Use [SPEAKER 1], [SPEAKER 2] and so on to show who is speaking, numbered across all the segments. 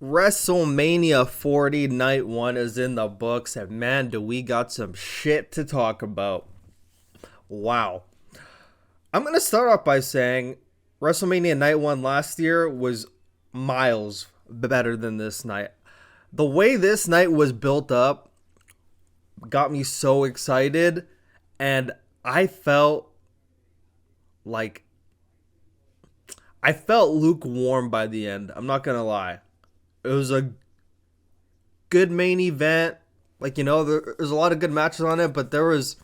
[SPEAKER 1] WrestleMania 40 Night 1 is in the books, and man, do we got some shit to talk about. Wow. I'm going to start off by saying WrestleMania Night 1 last year was miles better than this night. The way this night was built up got me so excited, and I felt like I felt lukewarm by the end. I'm not going to lie. It was a good main event. There's a lot of good matches on it, but there was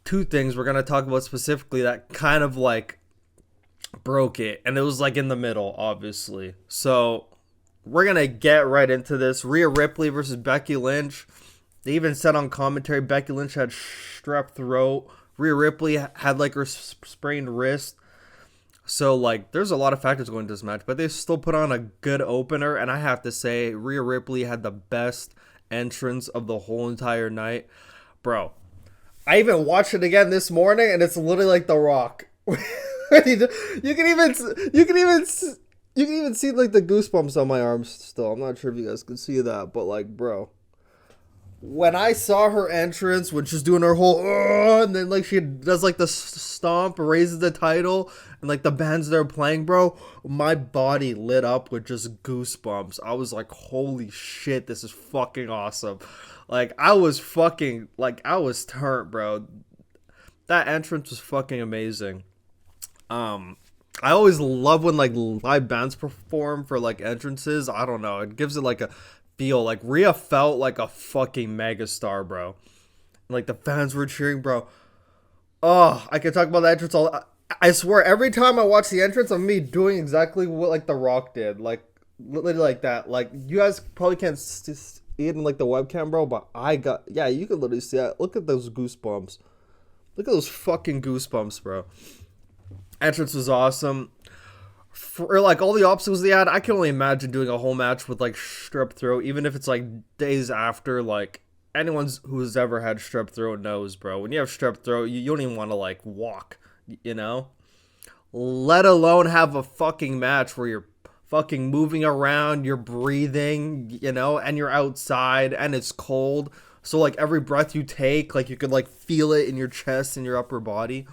[SPEAKER 1] two things we're going to talk about specifically that kind of broke it. And it was in the middle, obviously. So we're going to get right into this. Rhea Ripley versus Becky Lynch. They even said on commentary Becky Lynch had strep throat. Rhea Ripley had her sprained wrist. So, there's a lot of factors going into this match, but they still put on a good opener, and I have to say, Rhea Ripley had the best entrance of the whole entire night. Bro, I even watched it again this morning, and it's literally like The Rock. You can even see, the goosebumps on my arms still. I'm not sure if you guys can see that, but, bro. When I saw her entrance, when she's doing her whole, and then she does the stomp, raises the title, and the bands they're playing, bro, my body lit up with just goosebumps. I was like, holy shit, this is fucking awesome. I was turned, bro. That entrance was fucking amazing. I always love when live bands perform for entrances. I don't know, it gives it a feel. Rhea felt like a fucking megastar, bro. The fans were cheering, bro. Oh, I can talk about the entrance all. I swear, every time I watch the entrance, I'm me doing exactly what The Rock did, literally like that. You guys probably can't see it in the webcam, bro, but you can literally see it. Look at those goosebumps. Look at those fucking goosebumps, bro. Entrance was awesome. For all the obstacles they had, I can only imagine doing a whole match with strep throat, even if it's days after. Anyone who's ever had strep throat knows, bro. When you have strep throat, you don't even want to walk, let alone have a fucking match where you're fucking moving around, you're breathing, and you're outside and it's cold. So every breath you take, you could feel it in your chest and your upper body.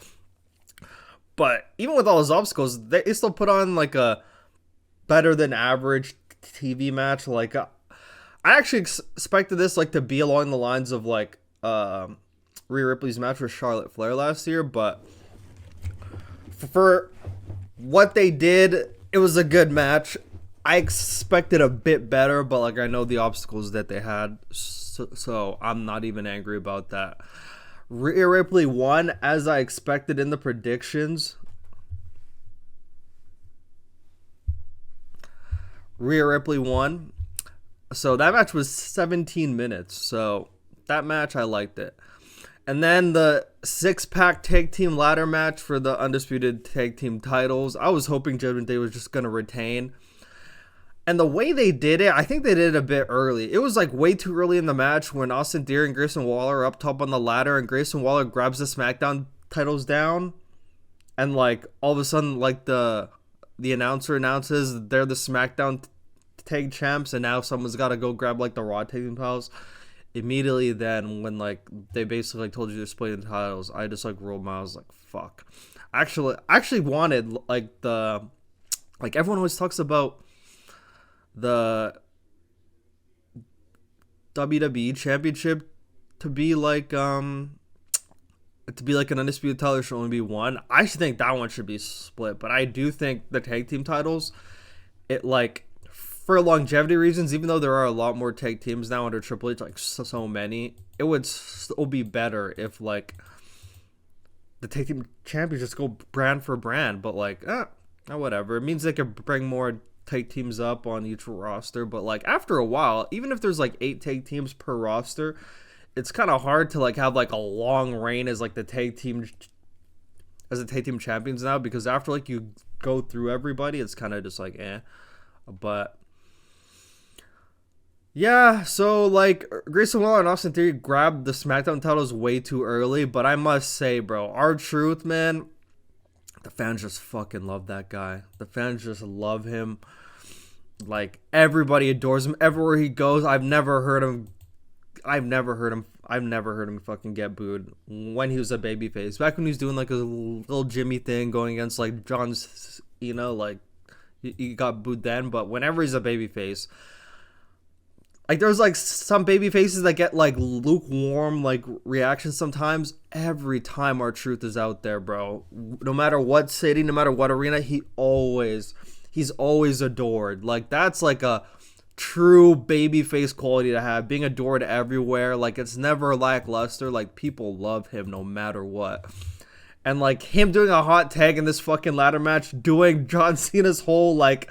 [SPEAKER 1] But even with all those obstacles, they still put on a better than average TV match. I actually expected this to be along the lines of Rhea Ripley's match with Charlotte Flair last year, but for what they did, it was a good match. I expected a bit better, but I know the obstacles that they had, so I'm not even angry about that. Rhea Ripley won as I expected in the predictions. Rhea Ripley won. So that match was 17 minutes. So that match, I liked it. And then the 6-pack tag team ladder match for the undisputed tag team titles. I was hoping Judgment Day was just going to retain. And the way they did it, I think they did it a bit early. It was way too early in the match when Austin Theory and Grayson Waller are up top on the ladder, and Grayson Waller grabs the SmackDown titles down, and all of a sudden the announcer announces they're the SmackDown tag champs, and now someone's got to go grab the Raw tag team titles. Immediately then, when they basically told you they're splitting the titles, I just rolled my eyes fuck. I actually wanted the everyone always talks about the WWE Championship to be an undisputed title should only be one. I should think that one should be split, but I do think the tag team titles, it for longevity reasons, even though there are a lot more tag teams now under Triple H, so many, it would still be better if the tag team champions just go brand for brand, but whatever. It means they could bring more tag teams up on each roster, but after a while, even if there's 8 tag teams per roster, it's kind of hard to have a long reign as the tag team champions now, because after you go through everybody, it's kind of just but yeah, so Grayson Waller and Austin Theory grabbed the SmackDown titles way too early, but I must say, bro, R-Truth, man, The fans just fucking love that guy. The fans just love him. Like everybody adores him everywhere he goes. I've never heard him fucking get booed when he was a babyface. Back when he was doing like a little Jimmy thing going against like John Cena, like he got booed then. But whenever he's a babyface, like there's like some baby faces that get like lukewarm like reactions sometimes. Every time R-Truth is out there, bro, no matter what city, no matter what arena, he's always adored. Like that's like a true baby face quality to have, being adored everywhere. Like it's never lackluster. Like people love him no matter what. And like him doing a hot tag in this fucking ladder match, doing John Cena's whole like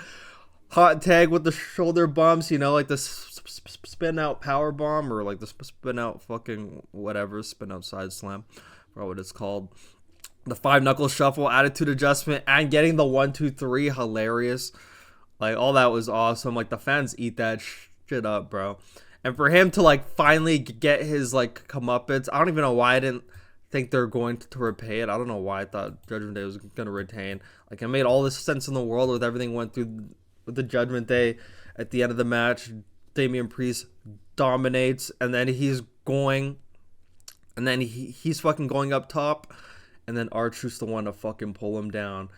[SPEAKER 1] hot tag with the shoulder bumps, like the spin out power bomb, or like the spin out fucking whatever, spin out side slam, or what it's called. The 5 knuckle shuffle, attitude adjustment, and getting the 1-2-3, hilarious. Like all that was awesome. Like the fans eat that shit up, bro. And for him to like finally get his like comeuppance, I don't even know why I didn't think they're going to repay it. I don't know why I thought Judgment Day was gonna retain. Like it made all this sense in the world with everything went through with the Judgment Day. At the end of the match, Damian Priest dominates, and then he's fucking going up top, and then R-Truth's the one to fucking pull him down,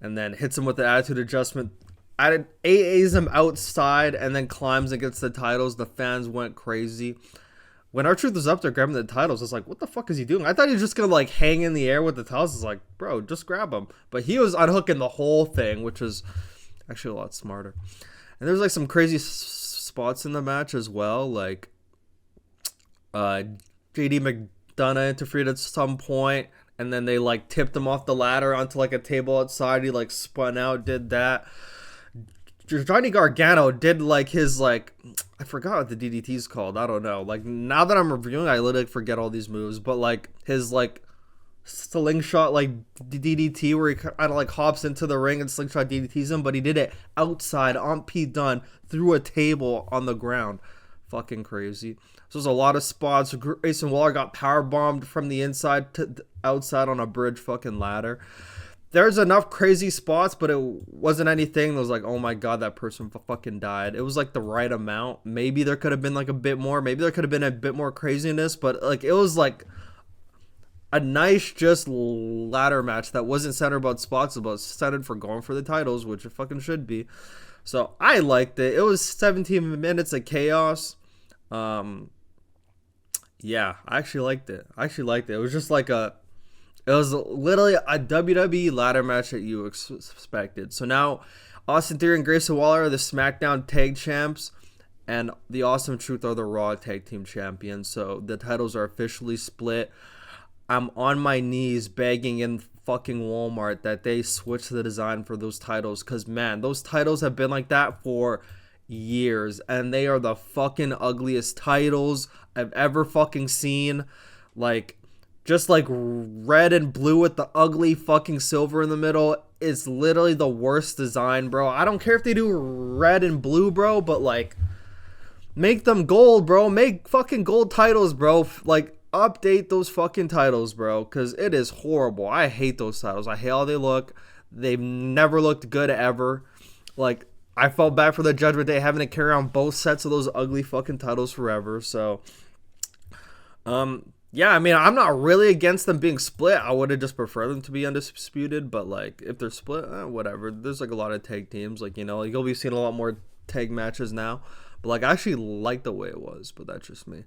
[SPEAKER 1] and then hits him with the attitude adjustment. AA's him outside, and then climbs and gets the titles. The fans went crazy. When R-Truth was up there grabbing the titles, it's like, what the fuck is he doing? I thought he was just gonna like hang in the air with the titles. It's like, bro, just grab him. But he was unhooking the whole thing, which is actually a lot smarter. And there's like some crazy spots in the match as well. Like, JD McDonough interfered at some point, and then they like tipped him off the ladder onto like a table outside. He like spun out, did that. Johnny Gargano did like his like, I forgot what the DDT's called. I don't know. Like now that I'm reviewing, I literally forget all these moves. But like his like slingshot like DDT where he kind of like hops into the ring and slingshot DDTs him, but he did it outside on Pete Dunne through a table on the ground. Fucking crazy. So there's a lot of spots. Grayson Waller got power bombed from the inside to the outside on a bridge fucking ladder. There's enough crazy spots, but it wasn't anything that was like, oh my god, that person fucking died. It was like the right amount. Maybe there could have been like a bit more. Maybe there could have been a bit more craziness, but like it was like a nice just ladder match that wasn't centered about spots, but centered for going for the titles, which it fucking should be. So I liked it. It was 17 minutes of chaos. Yeah, I actually liked it. It was just like it was literally a WWE ladder match that you expected. So now Austin Theory and Grayson Waller are the SmackDown Tag Champs, and the Awesome Truth are the Raw Tag Team Champions. So the titles are officially split. I'm on my knees begging in fucking Walmart that they switch the design for those titles, because man, those titles have been like that for years, and they are the fucking ugliest titles I've ever fucking seen. Like, just like red and blue with the ugly fucking silver in the middle. It's literally the worst design, bro. I don't care if they do red and blue, bro, but like, make them gold, bro. Make fucking gold titles, bro. Like, update those fucking titles, bro, because it is horrible. I hate those titles. I hate how they look. They've never looked good ever. Like, I felt bad for the Judgment Day having to carry on both sets of those ugly fucking titles forever. So, yeah, I mean, I'm not really against them being split. I would have just preferred them to be undisputed, but like, if they're split, whatever. There's like a lot of tag teams, like, like you'll be seeing a lot more tag matches now. But like, I actually like the way it was, but that's just me.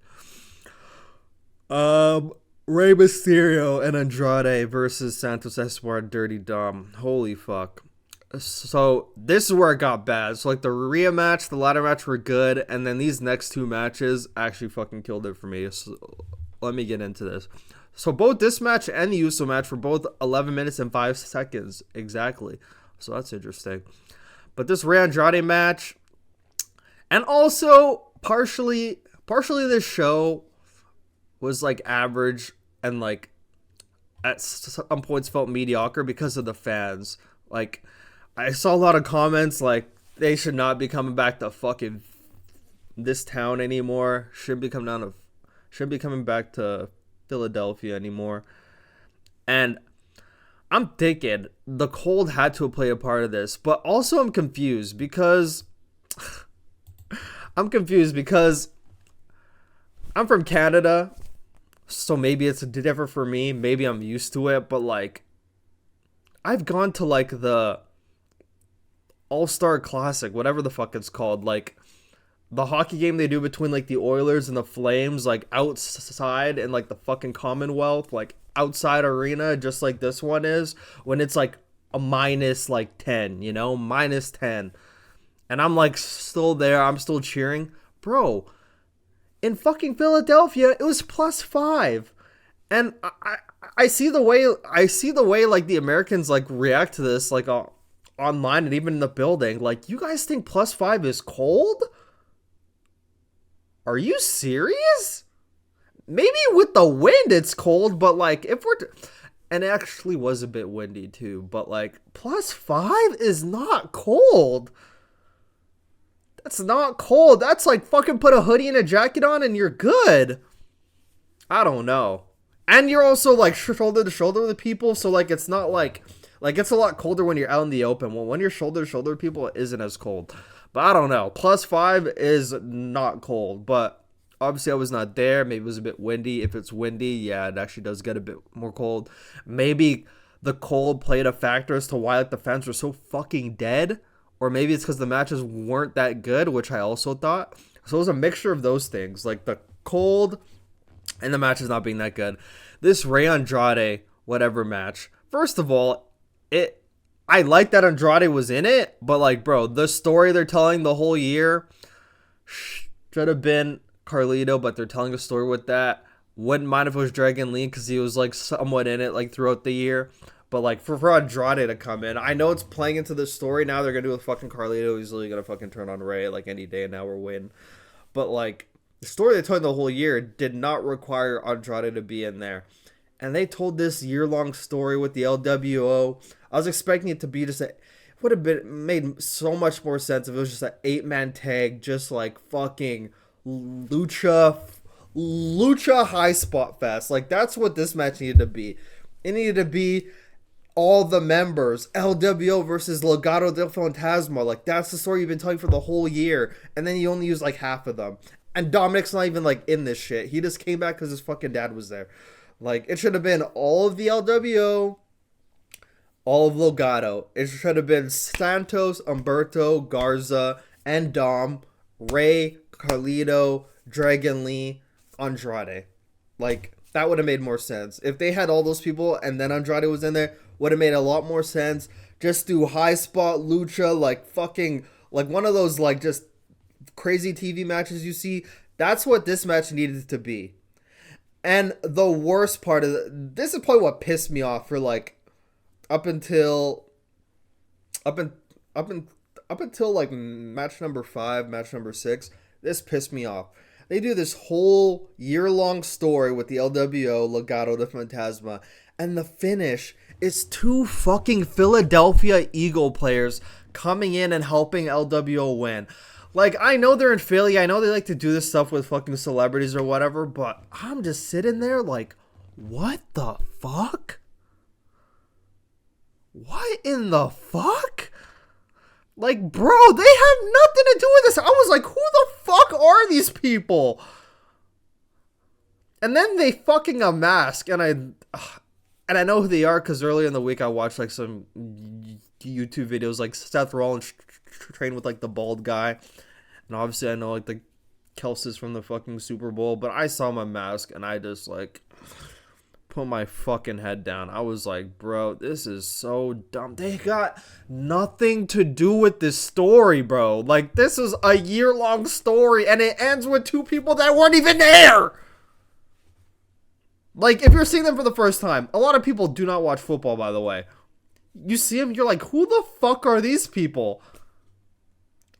[SPEAKER 1] Rey Mysterio and Andrade versus Santos Escobar, Dirty Dom. Holy fuck. So this is where it got bad. So like the Rhea match, the ladder match were good, and then these next two matches actually fucking killed it for me. So let me get into this. So both this match and the Uso match were both 11 minutes and 5 seconds exactly. So that's interesting. But this Rey Andrade match, and also partially this show was like average, and like at some points felt mediocre because of the fans. Like, I saw a lot of comments like they should not be coming back to fucking this town anymore. Shouldn't be coming back to Philadelphia anymore. And I'm thinking the cold had to play a part of this, but also I'm confused because I'm confused because I'm from Canada, so maybe it's different for me. Maybe I'm used to it, but like I've gone to like the All-Star Classic, whatever the fuck it's called, like the hockey game they do between like the Oilers and the Flames, like outside in like the fucking Commonwealth, like outside arena, just like this one is, when it's like a minus like 10, minus 10. And I'm like still there, I'm still cheering. Bro, in fucking Philadelphia, it was +5. And I see the way like the Americans like react to this, like online and even in the building. Like, you guys think +5 is cold? Are you serious? Maybe with the wind it's cold, but like if we're and it actually was a bit windy too, but like +5 is not cold. That's not cold. That's like fucking put a hoodie and a jacket on and you're good. I don't know. And you're also like shoulder to shoulder with people, so like it's not like it's a lot colder when you're out in the open. Well, when you're shoulder to shoulder with people, it isn't as cold. But I don't know. +5 is not cold, but obviously I was not there. Maybe it was a bit windy. If it's windy, yeah, it actually does get a bit more cold. Maybe the cold played a factor as to why like the fans were so fucking dead. Or maybe it's because the matches weren't that good, which I also thought. So it was a mixture of those things, like the cold and the matches not being that good. This Rey Andrade whatever match. First of all, I like that Andrade was in it, but like, bro, the story they're telling the whole year should have been Carlito, but they're telling a story with that. Wouldn't mind if it was Dragon Lee because he was like somewhat in it like throughout the year. But like for Andrade to come in, I know it's playing into the story now. They're gonna do with fucking Carlito. He's literally gonna fucking turn on Rey like any day now or win. But like the story they told the whole year did not require Andrade to be in there. And they told this year-long story with the LWO. I was expecting it to be just it would have been made so much more sense if it was just an 8-man tag, just like fucking lucha high spot fest. Like that's what this match needed to be. It needed to be all the members, LWO versus Legado del Fantasma. Like that's the story you've been telling for the whole year, and then you only use like half of them. And Dominic's not even like in this shit. He just came back because his fucking dad was there. Like, it should have been all of the LWO, all of Legado. It should have been Santos, Humberto, Garza, and Dom, Rey, Carlito, Dragon Lee, Andrade. Like, that would have made more sense. If they had all those people and then Andrade was in there, would have made a lot more sense. Just do high spot lucha, like fucking, like one of those, like, just crazy TV matches you see. That's what this match needed to be. And the worst part of this is probably what pissed me off for like up until like match number 5, match number 6. This pissed me off. They do this whole year-long story with the LWO, Legado de Fantasma, and the finish is 2 fucking Philadelphia Eagle players coming in and helping LWO win. Like, I know they're in Philly. I know they like to do this stuff with fucking celebrities or whatever, but I'm just sitting there like, what the fuck? What in the fuck? Like, bro, they have nothing to do with this. I was like, who the fuck are these people? And then they fucking unmask, and I know who they are because earlier in the week I watched like some YouTube videos, like Seth Rollins trained with like the bald guy, and obviously I know like the Kelces from the fucking Super Bowl, but I saw my mask and I just like put my fucking head down. I was like, bro, this is so dumb. They got nothing to do with this story, bro. Like, this is a year-long story and it ends with 2 people that weren't even there. Like, if you're seeing them for the first time, a lot of people do not watch football, by the way. You see them, you're like, who the fuck are these people?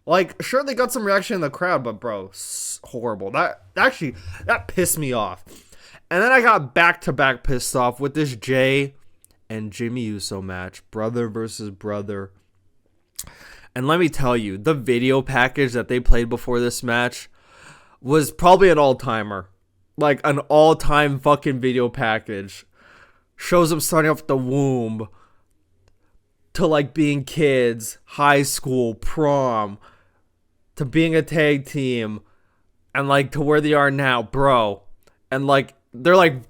[SPEAKER 1] Like, sure, they got some reaction in the crowd, but bro, horrible. That pissed me off. And then I got back-to-back pissed off with this Jay and Jimmy Uso match, brother versus brother. And let me tell you, the video package that they played before this match was probably an all-timer. Like, an all-time fucking video package. Shows them starting off the womb to, like, being kids, high school, prom, to being a tag team and like to where they are now, bro. And like they're like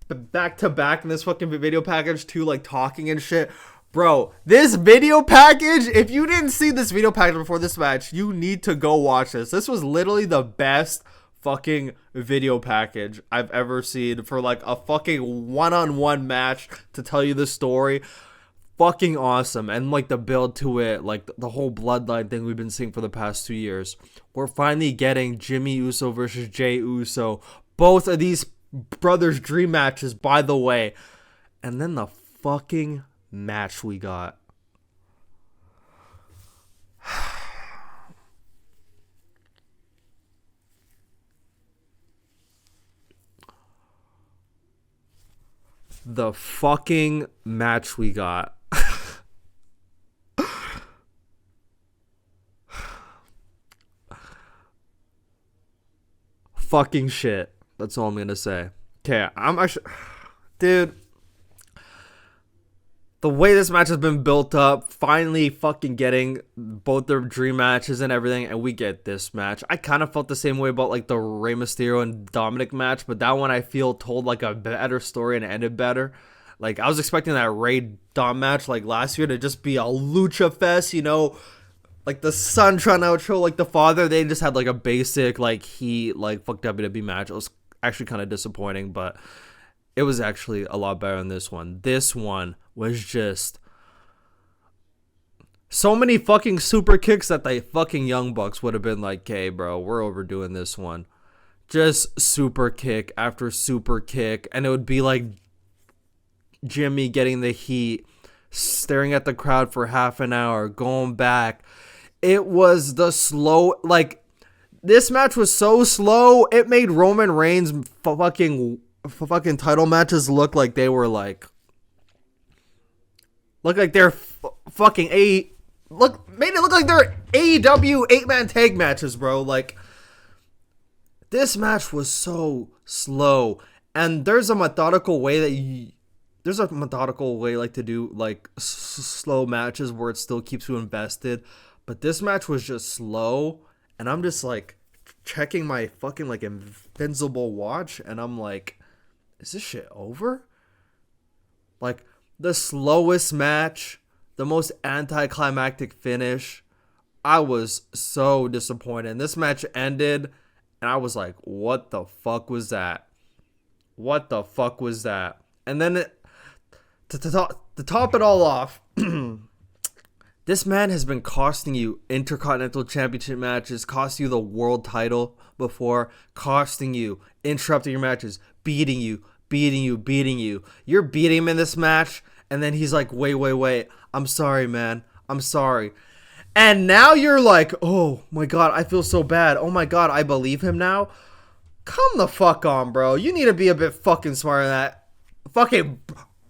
[SPEAKER 1] back to back in this fucking video package too, like talking and shit. Bro, this video package, if you didn't see this video package before this match, you need to go watch this. This was literally the best fucking video package I've ever seen for like a fucking one-on-one match to tell you the story. Fucking awesome. And like the build to it, like the whole bloodline thing we've been seeing for the past 2 years. We're finally getting Jimmy Uso versus Jey Uso. Both of these brothers' dream matches, by the way. And then the fucking match we got. The fucking match we got. Fucking shit. That's all I'm gonna say. Okay, I'm actually... Dude. The way this match has been built up, finally fucking getting both their dream matches and everything, and we get this match. I kind of felt the same way about like the Rey Mysterio and Dominic match, but that one I feel told like a better story and ended better. Like I was expecting that Rey Dom match like last year to just be a lucha fest, you know, like the son trying to outro like the father. They just had like a basic like he like fuck WWE match. It was actually kind of disappointing, but it was actually a lot better than this one. This one was just so many fucking super kicks that the fucking Young Bucks would have been like, hey, bro, we're overdoing this one. Just super kick after super kick. And it would be like Jimmy getting the heat, staring at the crowd for half an hour, going back. It was the slow, like, this match was so slow, it made Roman Reigns fucking title matches look like they were like they're fucking made it look like they're AEW 8-man tag matches, bro. Like this match was so slow, and there's a methodical way like to do like slow matches where it still keeps you invested, but this match was just slow, and I'm just like checking my fucking like invincible watch, and I'm like, is this shit over? Like, the slowest match, the most anticlimactic finish. I was so disappointed. And this match ended, and I was like, what the fuck was that? What the fuck was that? And then, to top it all off, this man has been costing you Intercontinental Championship matches, costing you the world title before, costing you, interrupting your matches, beating you. You're beating him in this match, and then he's like, wait. I'm sorry, man. I'm sorry. And now you're like, oh my god, I feel so bad. Oh my god, I believe him now. Come the fuck on, bro. You need to be a bit fucking smarter than that. Fucking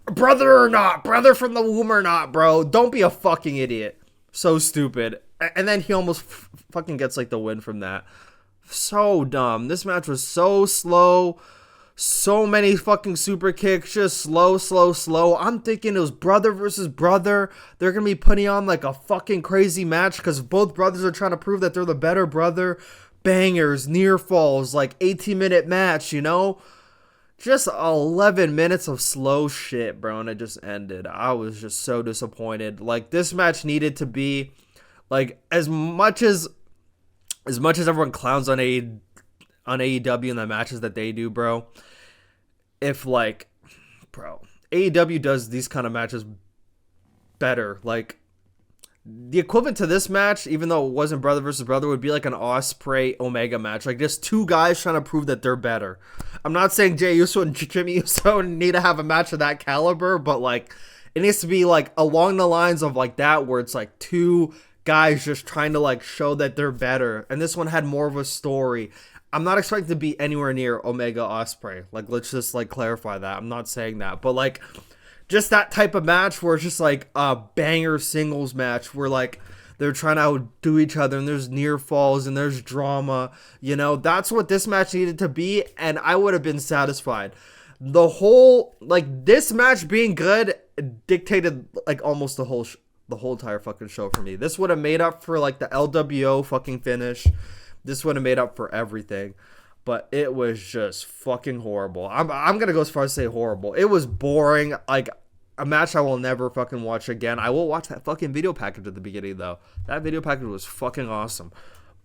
[SPEAKER 1] brother or not, brother from the womb or not, bro. Don't be a fucking idiot. So stupid. And then he almost fucking gets like the win from that. So dumb. This match was so slow. So many fucking super kicks, just slow. I'm thinking it was brother versus brother. They're going to be putting on like a fucking crazy match because both brothers are trying to prove that they're the better brother. Bangers, near falls, like 18-minute match, you know? Just 11 minutes of slow shit, bro, and it just ended. I was just so disappointed. Like, this match needed to be, like, as much as everyone clowns on AEW and the matches that they do, bro, if like, bro, AEW does these kind of matches better. Like, the equivalent to this match, even though it wasn't brother versus brother, would be like an Ospreay Omega match. Like, just two guys trying to prove that they're better. I'm not saying Jey Uso and Jimmy Uso need to have a match of that caliber, but like, it needs to be like along the lines of like that, where it's like two guys just trying to like show that they're better. And this one had more of a story. I'm not expecting to be anywhere near Omega Ospreay. Like, let's just like clarify that. I'm not saying that, but like, just that type of match where it's just like a banger singles match where like they're trying to outdo each other and there's near falls and there's drama, you know, that's what this match needed to be, and I would have been satisfied. The whole, like, this match being good dictated like almost the whole the whole entire fucking show for me. This would have made up for like the LWO fucking finish. This would have made up for everything. But it was just fucking horrible. I'm gonna go as far as say horrible. It was boring. Like a match I will never fucking watch again. I will watch that fucking video package at the beginning though. That video package was fucking awesome.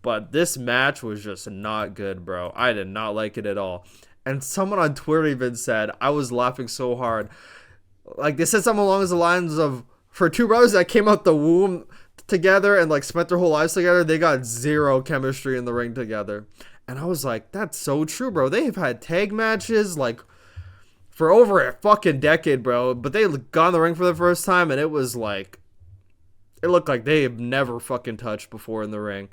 [SPEAKER 1] But this match was just not good, bro. I did not like it at all. And someone on Twitter even said, I was laughing so hard. Like they said something along the lines of, for two brothers that came out the womb together and like spent their whole lives together, they got zero chemistry in the ring together. And I was like, that's so true, bro. They've had tag matches like for over a fucking decade, bro. But they got in the ring for the first time and it was like, it looked like they have never fucking touched before in the ring.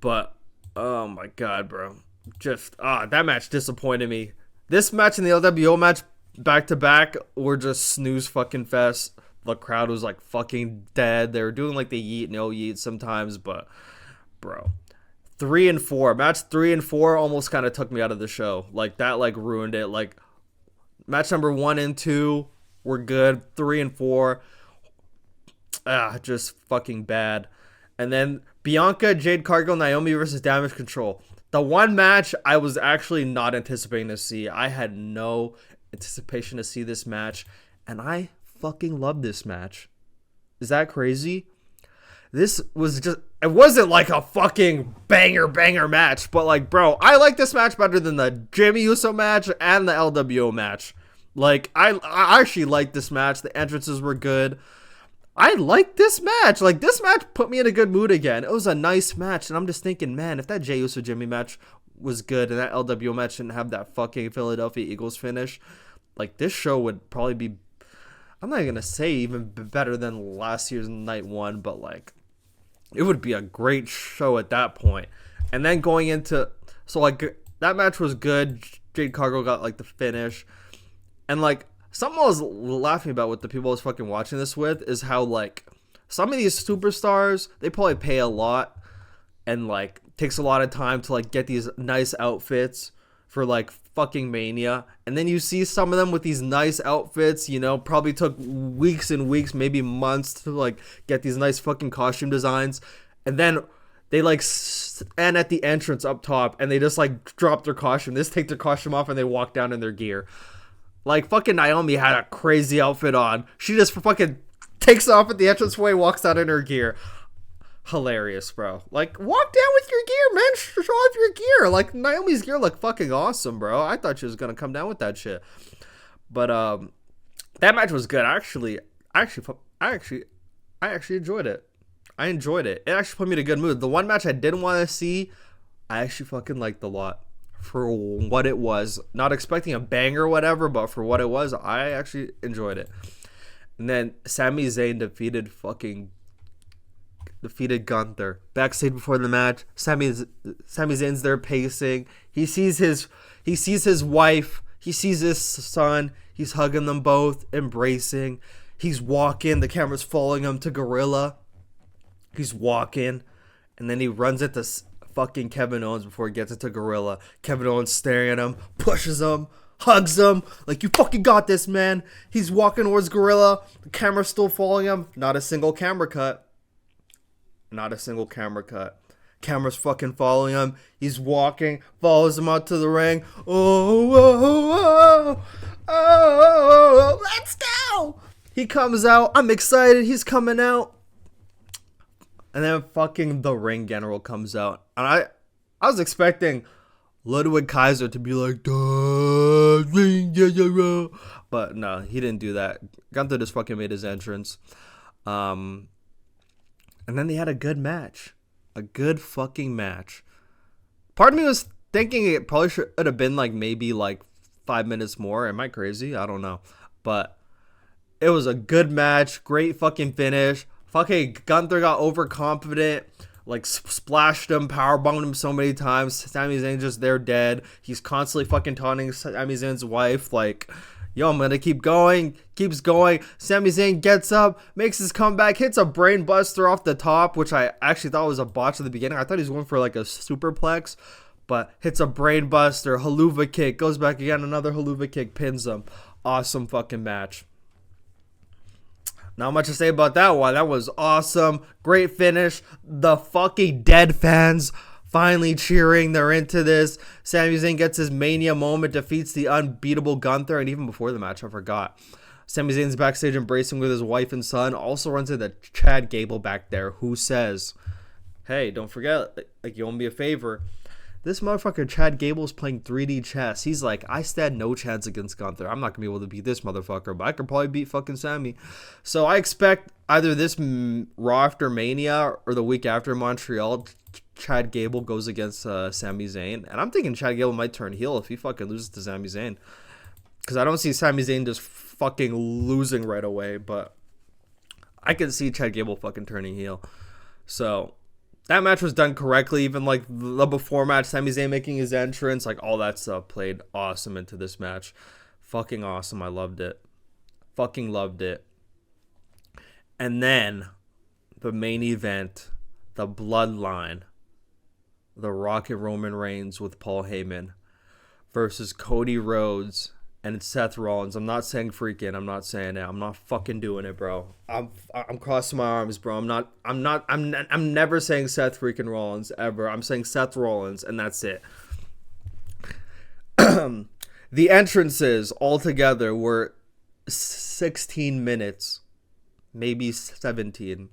[SPEAKER 1] But, oh my God, bro. Just, that match disappointed me. This match and the LWO match back to back were just snooze fucking fest. The crowd was like fucking dead. They were doing like the yeet, no yeet sometimes, but, bro. 3 and 4. Match 3 and 4 almost kind of took me out of the show. Like that like ruined it. Like match number 1 and 2 were good. 3 and 4 just fucking bad. And then Bianca, Jade Cargill, Naomi versus Damage Control. The one match I was actually not anticipating to see. I had no anticipation to see this match and I fucking loved this match. Is that crazy? This was just, it wasn't like a fucking banger match, but like, bro, I like this match better than the Jimmy Uso match and the LWO match. Like, I actually liked this match. The entrances were good. I liked this match. Like, this match put me in a good mood again. It was a nice match, and I'm just thinking, man, if that Jey Uso Jimmy match was good and that LWO match didn't have that fucking Philadelphia Eagles finish, like, this show would probably be, I'm not going to say even better than last year's night 1, but like, it would be a great show at that point. And then going into, so like that match was good. Jade Cargill got like the finish. And like something I was laughing about with the people I was fucking watching this with is how like some of these superstars, they probably pay a lot and like takes a lot of time to like get these nice outfits for like fucking Mania. And then you see some of them with these nice outfits, you know, probably took weeks and weeks, maybe months to like get these nice fucking costume designs. And then they like stand at the entrance up top and they just like drop their costume. They just take their costume off and they walk down in their gear. Like fucking Naomi had a crazy outfit on. She just fucking takes off at the entranceway, walks out in her gear. Hilarious, bro. Like, walk down with your gear, man. Show off your gear. Like, Naomi's gear looked fucking awesome, bro. I thought she was gonna come down with that shit. But that match was good. I actually enjoyed it. I enjoyed it. It actually put me in a good mood. The one match I didn't want to see, I actually fucking liked a lot for what it was. Not expecting a banger or whatever, but for what it was, I actually enjoyed it. And then Sami Zayn defeated Gunther. Backstage before the match, Sami Zayn's there pacing. He sees his wife. He sees his son. He's hugging them both, embracing. He's walking. The camera's following him to Gorilla. He's walking, and then he runs into fucking Kevin Owens before he gets into Gorilla. Kevin Owens staring at him, pushes him, hugs him, like, you fucking got this, man. He's walking towards Gorilla. The camera's still following him. Not a single camera cut. Camera's fucking following him. He's walking, follows him out to the ring. Oh, let's go. He comes out. I'm excited. He's coming out. And then fucking the ring general comes out. And I was expecting Ludwig Kaiser to be like, the ring general. But no, he didn't do that. Gunther just fucking made his entrance. And then they had a good match. A good fucking match. Part of me was thinking it probably should have been like maybe like 5 minutes more. Am I crazy? I don't know. But it was a good match. Great fucking finish. Fucking Gunther got overconfident. Like splashed him, powerbombed him so many times. Sami Zayn just there dead. He's constantly fucking taunting Sami Zayn's wife. Like, yo, I'm gonna keep going. Keeps going. Sami Zayn gets up, makes his comeback, hits a brain buster off the top, which I actually thought was a botch at the beginning. I thought he was going for like a superplex, but hits a brain buster, haluva kick, goes back again, another haluva kick, pins him. Awesome fucking match. Not much to say about that one. That was awesome. Great finish. The fucking dead fans finally cheering. They're into this. Sami Zayn gets his Mania moment, defeats the unbeatable Gunther, and even before the match, I forgot. Sami Zayn's backstage embracing with his wife and son. Also runs into Chad Gable back there, who says, hey, don't forget, like, you owe me a favor. This motherfucker Chad Gable's playing 3D chess. He's like, I stand no chance against Gunther. I'm not going to be able to beat this motherfucker, but I could probably beat fucking Sammy. So I expect either this Raw after Mania or the week after Montreal, Chad Gable goes against Sami Zayn. And I'm thinking Chad Gable might turn heel if he fucking loses to Sami Zayn. Because I don't see Sami Zayn just fucking losing right away, but I can see Chad Gable fucking turning heel. So that match was done correctly. Even like the before match, Sami Zayn making his entrance, like all that stuff played awesome into this match. Fucking awesome. I loved it. Fucking loved it. And then the main event, the Bloodline, The Rock and Roman Reigns with Paul Heyman versus Cody Rhodes and Seth Rollins. I'm not saying freaking. I'm not saying it. I'm not fucking doing it, bro. I'm crossing my arms, bro. I'm never saying Seth freaking Rollins ever. I'm saying Seth Rollins, and that's it. The entrances altogether were 16 minutes, maybe 17.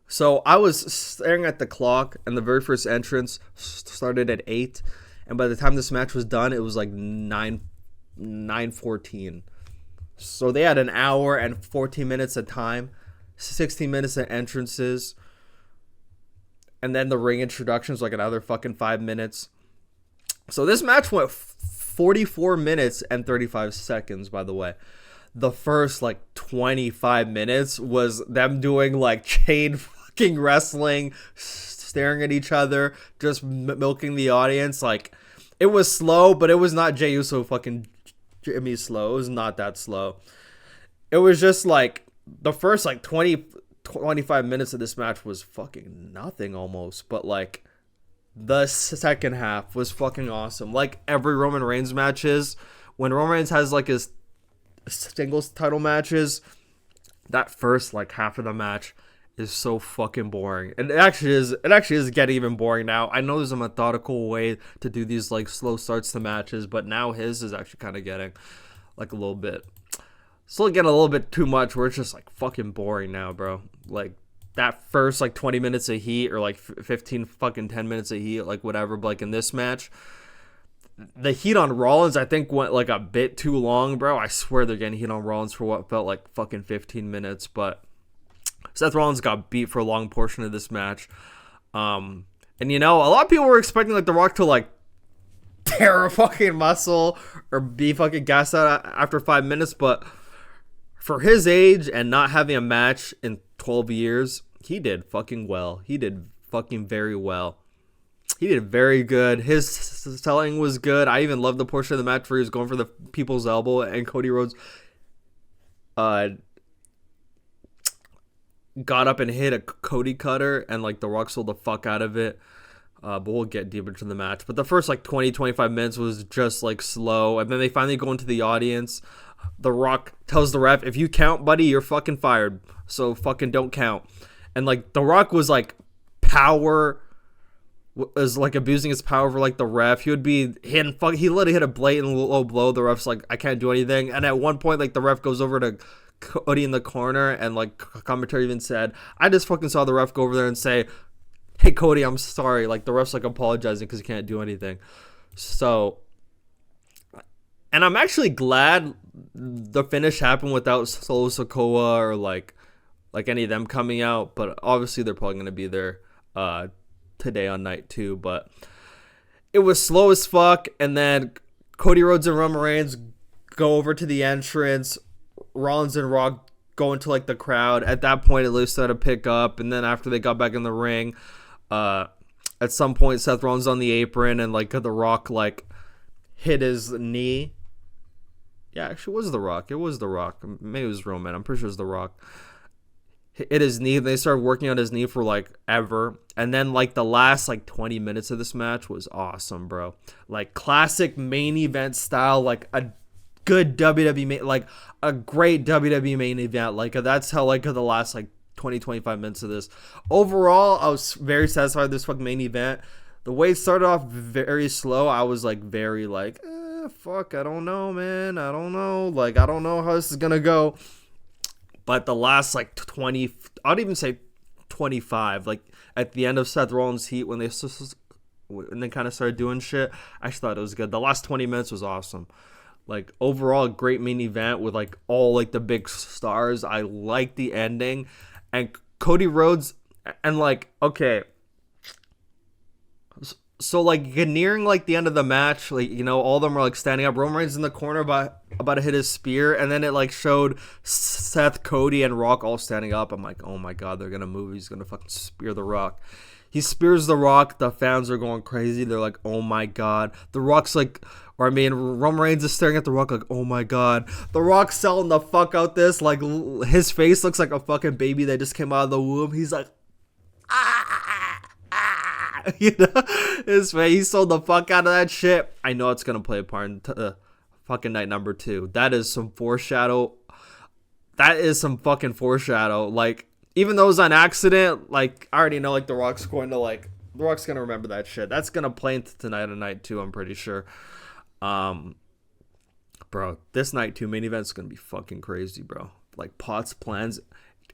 [SPEAKER 1] So I was staring at the clock, and the very first entrance started at 8, and by the time this match was done, it was like 9:14. So they had an hour and 14 minutes of time, 16 minutes of entrances, and then the ring introductions like another fucking 5 minutes. So this match went 44 minutes and 35 seconds, by the way. The first like 25 minutes was them doing like chain fucking wrestling, staring at each other, just milking the audience. Like, it was slow, but it was not Jey Uso fucking Jimmy slow. It was not that slow. It was just like the first like 25 minutes of this match was fucking nothing almost, but like the second half was fucking awesome. Like every Roman Reigns match is, when Roman Reigns has like his singles title matches, that first like half of the match is so fucking boring. And it actually is getting even boring now. I know there's a methodical way to do these like slow starts to matches, but now his is actually kind of getting like a little bit, still getting a little bit too much where it's just like fucking boring now, bro. Like that first like 20 minutes of heat, or like 15 fucking 10 minutes of heat, like whatever, but like in this match, the heat on Rollins, I think, went like a bit too long, bro. I swear they're getting heat on Rollins for what felt like fucking 15 minutes, but Seth Rollins got beat for a long portion of this match. And you know, a lot of people were expecting like The Rock to like tear a fucking muscle or be fucking gassed out after 5 minutes, but for his age and not having a match in 12 years, he did fucking well. He did fucking very well. He did very good. His selling was good. I even loved the portion of the match where he was going for the people's elbow and Cody Rhodes got up and hit a Cody cutter, and like The Rock sold the fuck out of it. But we'll get deeper into the match. But the first like 20-25 minutes was just like slow, and then they finally go into the audience. The Rock tells the ref, if you count, buddy, you're fucking fired. So fucking don't count. And like The Rock was like abusing his power over like the ref. He would be hitting he literally hit a blatant low blow. The ref's like, I can't do anything. And at one point, like the ref goes over to Cody in the corner, and like commentary even said, I just fucking saw the ref go over there and say, hey Cody, I'm sorry. Like the ref's like apologizing because he can't do anything. So, and I'm actually glad the finish happened without Solo Sikoa or like any of them coming out, but obviously they're probably going to be there today on night 2. But it was slow as fuck, and then Cody Rhodes and Roman Reigns go over to the entrance. Rollins and Rock go into like the crowd. At that point, it really started to pick up, and then after they got back in the ring, at some point Seth Rollins on the apron, and like The Rock like hit his knee. Yeah, actually, it was The Rock. It was The Rock. Maybe it was Roman. I'm pretty sure it was The Rock. Hit his knee. They started working on his knee for like ever. And then like the last like 20 minutes of this match was awesome, bro. Like classic main event style, like a good WWE like a great WWE main event. Like that's how like the last like 20-25 minutes of this. Overall, I was very satisfied with this fucking main event. The way it started off very slow, I was like very like, fuck, I don't know, man. I don't know. Like I don't know how this is gonna go. But the last like 20, I'd even say 25, like at the end of Seth Rollins' heat when they kind of started doing shit, I just thought it was good. The last 20 minutes was awesome. Like overall, a great main event with like all like the big stars. I like the ending, and Cody Rhodes, and like okay, so like nearing like the end of the match, like you know all of them were like standing up. Roman Reigns in the corner about to hit his spear, and then it like showed Seth, Cody, and Rock all standing up. I'm like, oh my god, they're gonna move. He's gonna fucking spear the Rock. He spears the Rock. The fans are going crazy. They're like, oh my god. The Rock's like, or I mean, Roman Reigns is staring at the Rock like, oh my god. The Rock's selling the fuck out this. Like his face looks like a fucking baby that just came out of the womb. He's like, you know, his face. He sold the fuck out of that shit. I know it's gonna play a part in fucking night number 2. That is some foreshadow. That is some fucking foreshadow. Like, even though it was on accident, like I already know, like the Rock's gonna remember that shit. That's gonna play into tonight and night 2. I'm pretty sure. Bro, this night 2 main event is gonna be fucking crazy, bro. Like pots, plans,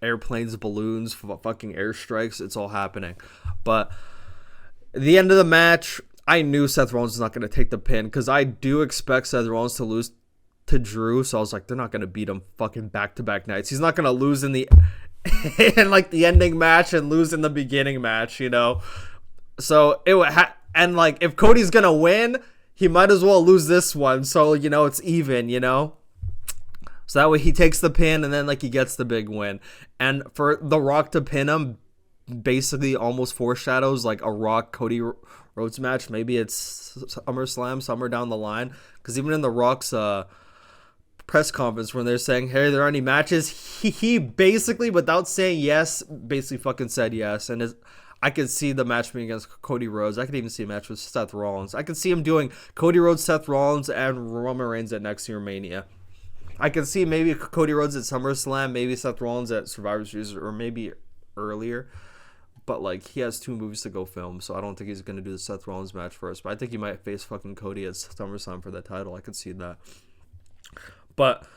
[SPEAKER 1] airplanes, balloons, fucking airstrikes. It's all happening. But at the end of the match, I knew Seth Rollins was not going to take the pin because I do expect Seth Rollins to lose to Drew. So I was like, they're not going to beat him fucking back-to-back nights. He's not going to lose in the like the ending match and lose in the beginning match, you know. So it would and like if Cody's going to win, he might as well lose this one. So, you know, it's even, you know. So that way he takes the pin and then like he gets the big win. And for The Rock to pin him basically almost foreshadows like a Rock Cody Rhodes match. Maybe it's SummerSlam somewhere down the line, because even in the Rock's press conference when they're saying, hey, there are any matches, he basically, without saying yes, basically fucking said yes. And I could see the match being against Cody Rhodes. I could even see a match with Seth Rollins. I could see him doing Cody Rhodes, Seth Rollins, and Roman Reigns at next year Mania. I could see maybe Cody Rhodes at SummerSlam, maybe Seth Rollins at Survivor Series, or maybe earlier. But, like, he has 2 movies to go film, so I don't think he's going to do the Seth Rollins match first. But I think he might face fucking Cody at SummerSlam for that title. I could see that. But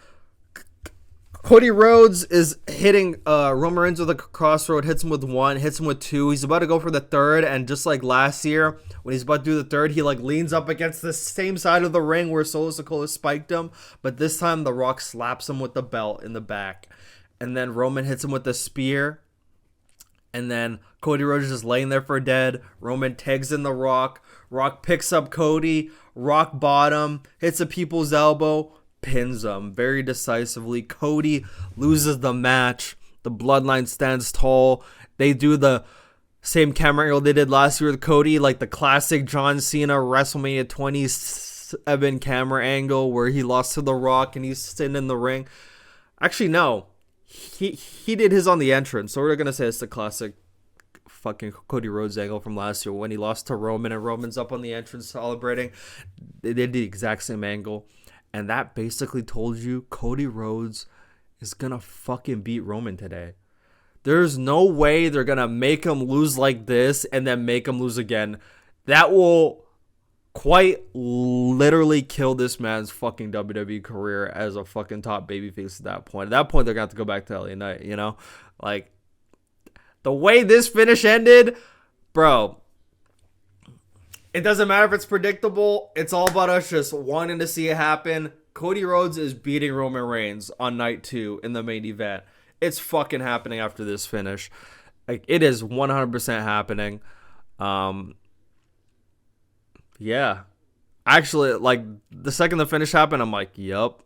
[SPEAKER 1] Cody Rhodes is hitting Roman Reigns with a crossroad, hits him with 1, hits him with 2. He's about to go for the 3rd, and just like last year, when he's about to do the 3rd, he, like, leans up against the same side of the ring where Solo Sikoa spiked him. But this time, The Rock slaps him with the belt in the back. And then Roman hits him with the spear. And then Cody Rhodes is just laying there for dead. Roman tags in The Rock. Rock picks up Cody. Rock bottom. Hits a people's elbow. Pins him very decisively. Cody loses the match. The Bloodline stands tall. They do the same camera angle they did last year with Cody. Like the classic John Cena WrestleMania 27 camera angle where he lost to The Rock and he's sitting in the ring. Actually, no. He did his on the entrance, so we're gonna say it's the classic fucking Cody Rhodes angle from last year when he lost to Roman and Roman's up on the entrance celebrating. They did the exact same angle, and that basically told you Cody Rhodes is gonna fucking beat Roman today. There's no way they're gonna make him lose like this and then make him lose again. That will quite literally kill this man's fucking WWE career as a fucking top babyface at that point. At that point, they're going to have to go back to LA Knight, you know? Like, the way this finish ended, bro, it doesn't matter if it's predictable. It's all about us just wanting to see it happen. Cody Rhodes is beating Roman Reigns on night 2 in the main event. It's fucking happening after this finish. Like, it is 100% happening. Yeah. Actually, like, the second the finish happened, I'm like, yup.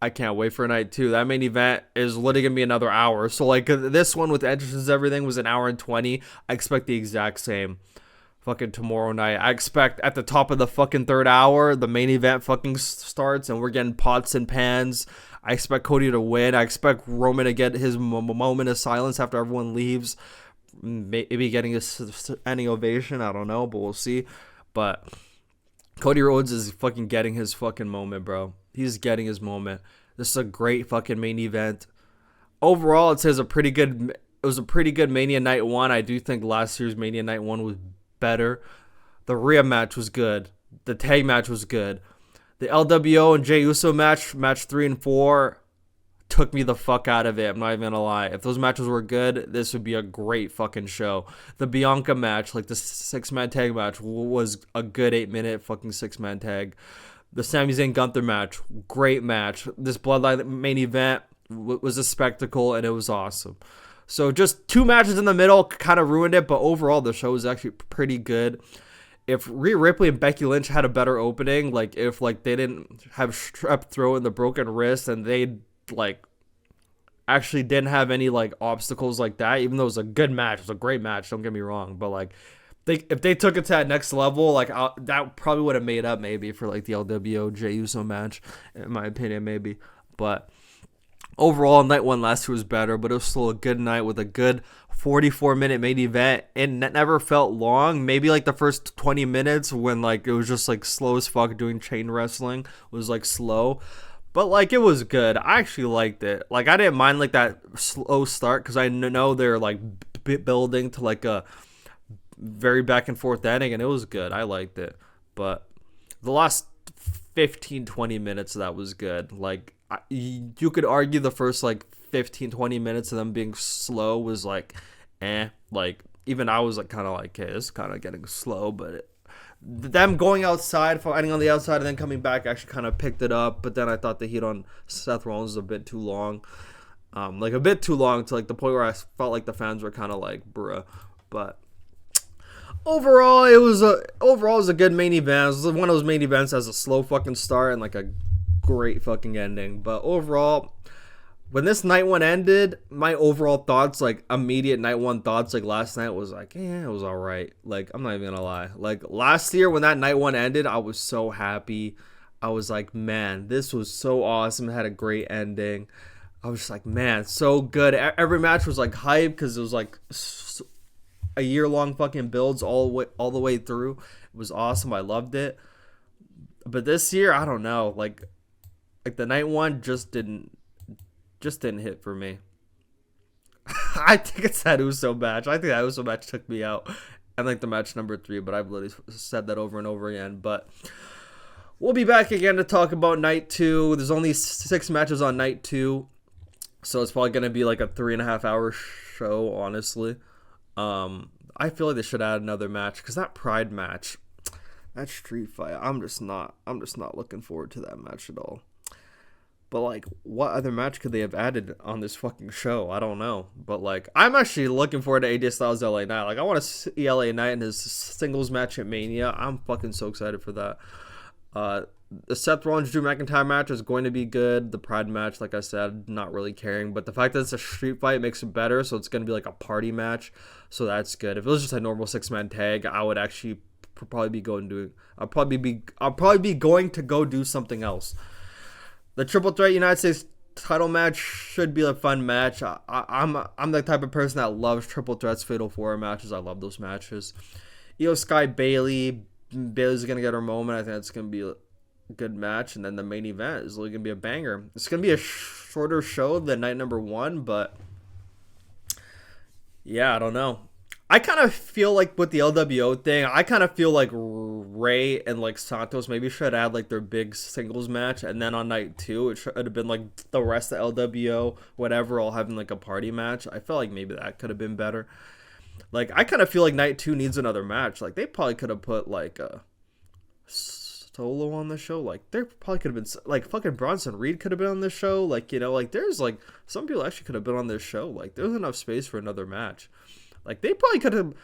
[SPEAKER 1] I can't wait for night 2. That main event is literally going to be another hour. So, like, this one with entrances and everything was an hour and 20. I expect the exact same fucking tomorrow night. I expect at the top of the fucking 3rd hour, the main event fucking starts and we're getting pots and pans. I expect Cody to win. I expect Roman to get his moment of silence after everyone leaves. Maybe getting a standing ovation. I don't know, but we'll see. But Cody Rhodes is fucking getting his fucking moment, bro. He's getting his moment. This is a great fucking main event. Overall, it says a pretty good. It was a pretty good Mania Night 1. I do think last year's Mania Night 1 was better. The Rhea match was good. The tag match was good. The LWO and Jey Uso match 3 and 4, took me the fuck out of it. I'm not even gonna lie. If those matches were good, this would be a great fucking show. The Bianca match, like the 6-man tag match, was a good 8-minute fucking 6-man tag. The Sami Zayn Gunther match, great match. This Bloodline main event was a spectacle, and it was awesome. So just 2 matches in the middle kind of ruined it, but overall the show was actually pretty good. If Rhea Ripley and Becky Lynch had a better opening, like if like they didn't have strep throat and the broken wrist, and they like actually didn't have any like obstacles like that, even though it was a good match, it was a great match, don't get me wrong, but like if they took it to that next level, like that probably would have made up maybe for like the LWO Jey Uso match, in my opinion, maybe. But overall, night 1 last year was better, but it was still a good night with a good 44-minute main event, and it never felt long. Maybe like the first 20 minutes when like it was just like slow as fuck, doing chain wrestling was like slow, but like it was good. I actually liked it. Like I didn't mind like that slow start because I know they're like building to like a very back and forth ending, and it was good. I liked it, but the last 15-20 minutes that was good. Like you could argue the first like 15-20 minutes of them being slow was like like even I was like kind of like, hey, this is kind of getting slow, but them going outside, fighting on the outside, and then coming back actually kind of picked it up. But then I thought the heat on Seth Rollins was a bit too long, like a bit too long, to like the point where I felt like the fans were kind of like bruh. But overall it was a good main event. It was one of those main events that has a slow fucking start and like a great fucking ending. But overall, when this night 1 ended, my overall thoughts, like immediate night 1 thoughts, like last night was like, it was all right. Like I'm not even gonna lie. Like last year when that night 1 ended, I was so happy. I was like, man, this was so awesome. It had a great ending. I was just like, man, so good. Every match was like hype because it was like a year-long fucking builds all the way through. It was awesome. I loved it. But this year, I don't know. Like the night 1 just didn't hit for me. I think it's that Uso match. I think that Uso match took me out. And like the match number 3, but I've literally said that over and over again. But we'll be back again to talk about night 2. There's only 6 matches on night 2, so it's probably gonna be like a 3.5 hour show, honestly. I feel like they should add another match, because that Pride match, that street fight, I'm just not looking forward to that match at all. But like, what other match could they have added on this fucking show? I don't know. But like, I'm actually looking forward to AJ Styles LA Knight. Like, I want to see LA Knight in his singles match at Mania. I'm fucking so excited for that. The Seth Rollins Drew McIntyre match is going to be good. The Pride match, like I said, not really caring. But the fact that it's a street fight makes it better. So it's going to be like a party match. So that's good. If it was just a normal 6-man tag, I would actually probably be going to I'll probably be going to go do something else. The Triple Threat United States title match should be a fun match. I'm the type of person that loves Triple Threats, Fatal 4 matches. I love those matches. Io Sky Bailey. Bailey's going to get her moment. I think it's going to be a good match. And then the main event is really going to be a banger. It's going to be a shorter show than night number 1, but yeah, I don't know. I kind of feel like with the LWO thing, I kind of feel like Ray and like Santos maybe should add like their big singles match, and then on night 2 it should have been like the rest of LWO, whatever, all having like a party match. I feel like maybe that could have been better. Like I kind of feel like night 2 needs another match. Like they probably could have put like a Solo on the show. Like there probably could have been like fucking Bronson Reed could have been on this show. Like, you know, like there's like some people actually could have been on this show. Like there's enough space for another match. Like they probably could have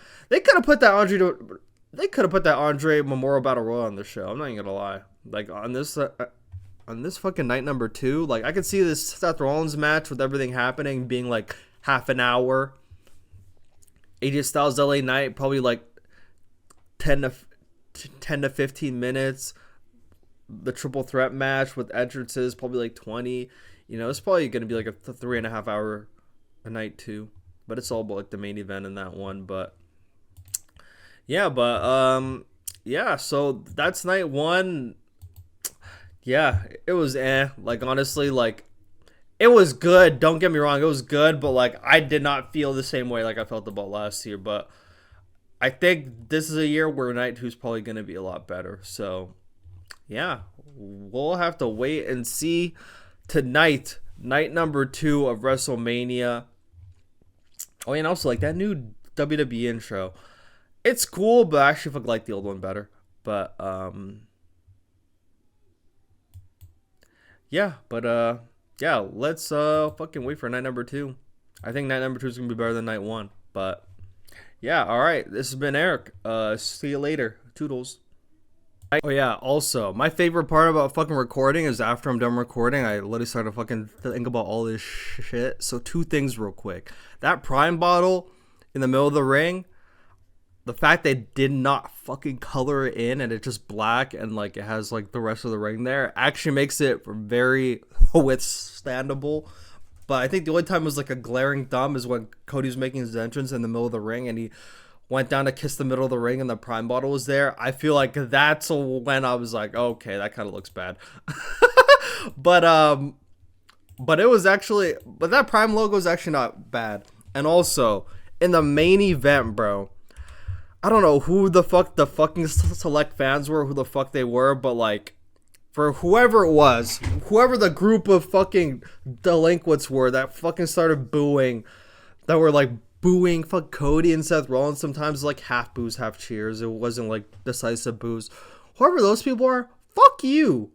[SPEAKER 1] put that Andre Memorial Battle Royal on the show. I'm not even gonna lie. Like on this fucking night number 2, like I could see this Seth Rollins match with everything happening being like half an hour. AJ Styles LA Knight probably like 10 to 15 minutes. The Triple Threat match with entrances probably like 20. You know, it's probably gonna be like a 3.5 hour a night 2. But it's all about like the main event in that one. But yeah, so that's night 1. Yeah, it was like honestly, like it was good. Don't get me wrong, it was good, but like I did not feel the same way like I felt about last year. But I think this is a year where night two is probably going to be a lot better. So yeah, we'll have to wait and see tonight, night number two of WrestleMania. Oh, and also like that new WWE intro. It's cool, but I actually like the old one better. But yeah, but yeah, let's fucking wait for night number two. I think night number two is gonna be better than night one. But yeah, all right. This has been Eric. See you later. Toodles. Oh yeah. Also, my favorite part about fucking recording is after I'm done recording, I literally start to fucking think about all this shit. So two things real quick. That Prime bottle in the middle of the ring. The fact they did not fucking color it in and it's just black and like it has like the rest of the ring there actually makes it very withstandable. But I think the only time it was like a glaring thumb is when Cody was making his entrance in the middle of the ring and he went down to kiss the middle of the ring and the Prime bottle was there. I feel like that's when I was like, okay, that kind of looks bad. but but it was actually, but that Prime logo is actually not bad. And also in the main event, bro, I don't know who the fuck the fucking select fans were, who the fuck they were, but like for whoever it was, whoever the group of fucking delinquents were that fucking started booing, that were like booing fuck Cody and Seth Rollins, sometimes like half boos, half cheers. It wasn't like decisive boos. Whoever those people are, fuck you.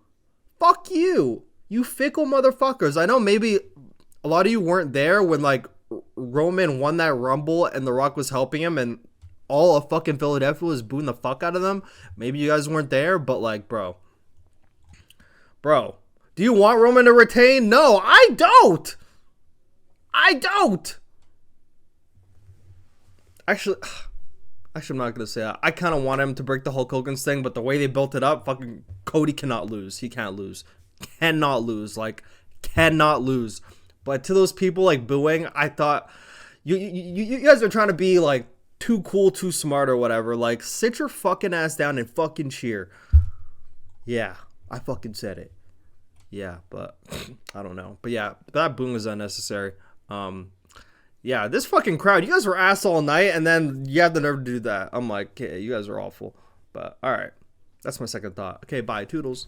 [SPEAKER 1] Fuck you. You fickle motherfuckers. I know maybe a lot of you weren't there when like Roman won that Rumble and The Rock was helping him and all of fucking Philadelphia was booing the fuck out of them. Maybe you guys weren't there, but like, bro, do you want Roman to retain? No, I don't. I don't. Actually, I'm not gonna say that. I kind of want him to break the Hulk Hogan's thing, but the way they built it up, fucking Cody cannot lose. He can't lose. Cannot lose. Like, cannot lose. But to those people like booing, I thought you guys are trying to be like too cool, too smart or whatever. Like, sit your fucking ass down and fucking cheer. Yeah, I fucking said it. Yeah, but I don't know. But yeah, that boom was unnecessary. Yeah, this fucking crowd, you guys were ass all night, and then you have the nerve to do that. I'm like, okay, you guys are awful. But all right, that's my second thought. Okay, bye, toodles.